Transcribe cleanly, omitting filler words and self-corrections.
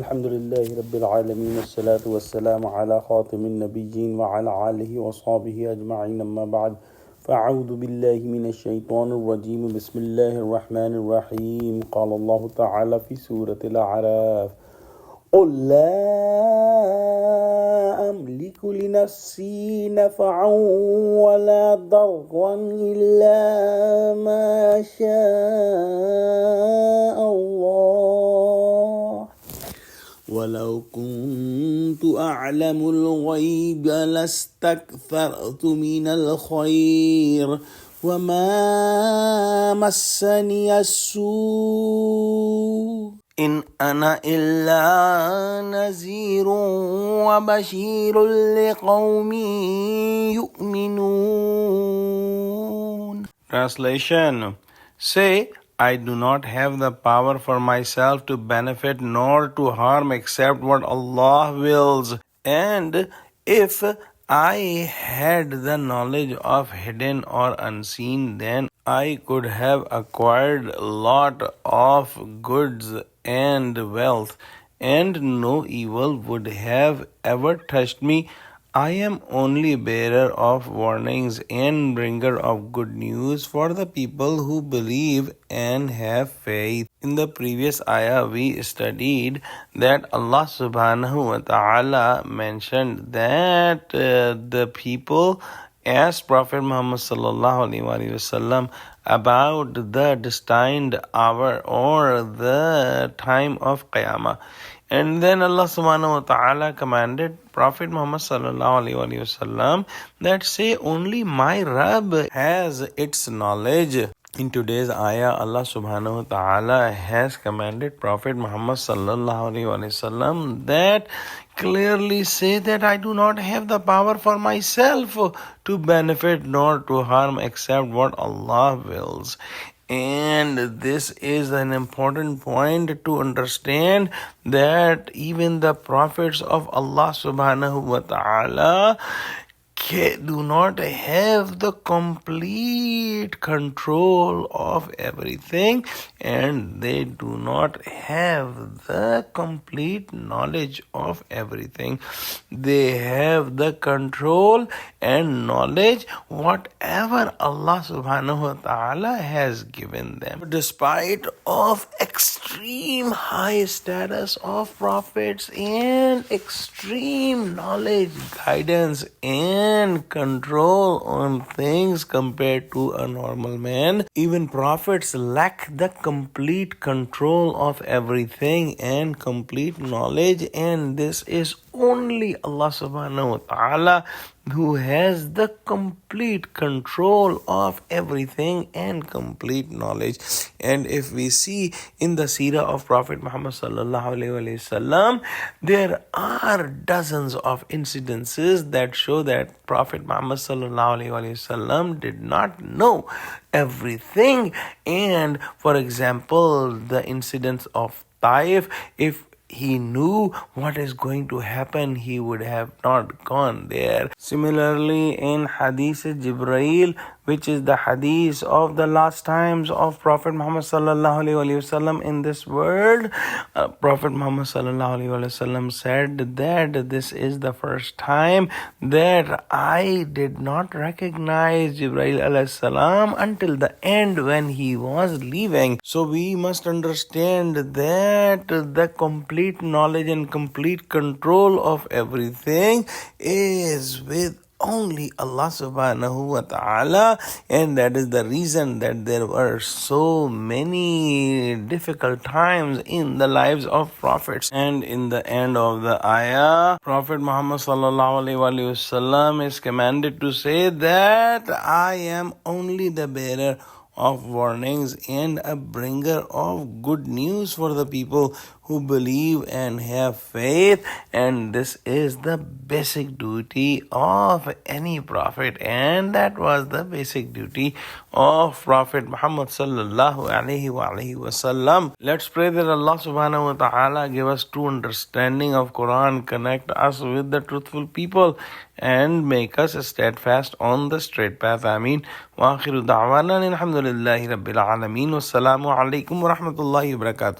الحمد لله رب العالمين والصلاة والسلام على خاتم النبيين وعلى آله وصحبه أجمعين أما بعد فأعوذ بالله من الشيطان الرجيم بسم الله الرحمن الرحيم قال الله تعالى في سورة الأعراف قل لا أملك لنفسي نفعا ولا ضرا إلا ما شاء الله ولو كنت أعلم الغيب لاستكثرت من الخير وما مسني السوء إن أنا إلا نذير وبشير لقوم يؤمنون. Translation. Say, I do not have the power for myself to benefit nor to harm except what Allah wills. And if I had the knowledge of hidden or unseen, then I could have acquired a lot of goods and wealth, and no evil would have ever touched me. I am only bearer of warnings and bringer of good news for the people who believe and have faith. In the previous ayah, we studied that Allah subhanahu wa ta'ala mentioned that the people asked Prophet Muhammad sallallahu alaihi wasallam about the destined hour or the time of Qiyamah. And then Allah subhanahu wa ta'ala commanded Prophet Muhammad sallallahu alaihi wasallam that say only my Rabb has its knowledge. In today's ayah, Allah subhanahu wa ta'ala has commanded Prophet Muhammad sallallahu alaihi wasallam that clearly say that I do not have the power for myself to benefit nor to harm except what Allah wills. And this is an important point to understand that even the prophets of Allah subhanahu wa ta'ala do not have the complete control of everything, and they do not have the complete knowledge of everything. They have the control and knowledge whatever Allah subhanahu wa ta'ala has given them. Despite of extreme high status of prophets and extreme knowledge, guidance and control on things compared to a normal man, even prophets lack the complete control of everything and complete knowledge, and this is only Allah subhanahu wa ta'ala who has the complete control of everything and complete knowledge. And if we see in the seerah of Prophet Muhammad sallallahu alaihi wasallam, there are dozens of incidences that show that Prophet Muhammad sallallahu alaihi wasallam did not know everything. And for example, the incidents of Taif, if he knew what is going to happen, he would have not gone there. Similarly, in Hadith Jibreel, which is the hadith of the last times of Prophet Muhammad sallallahu alaihi wasallam in this world, Prophet Muhammad sallallahu alaihi wasallam said that this is the first time that I did not recognize Jibreel alayhi salam until the end when he was leaving. So we must understand that the complete knowledge and complete control of everything is with only Allah subhanahu wa ta'ala, and that is the reason that there were so many difficult times in the lives of prophets. And in the end of the ayah, Prophet Muhammad sallallahu alaihi wasallam is commanded to say that I am only the bearer of warnings and a bringer of good news for the people who believe and have faith. And this is the basic duty of any prophet, and that was the basic duty of Prophet Muhammad sallallahu alaihi wasallam. Let's pray that Allah subhanahu wa ta'ala give us true understanding of Quran, connect us with the truthful people, and make us steadfast on the straight path. Ameen. Wa akhiru da'wana alhamdulillahi rabbil alameen. Wassalamu alaikum wa rahmatullahi wa barakatuh.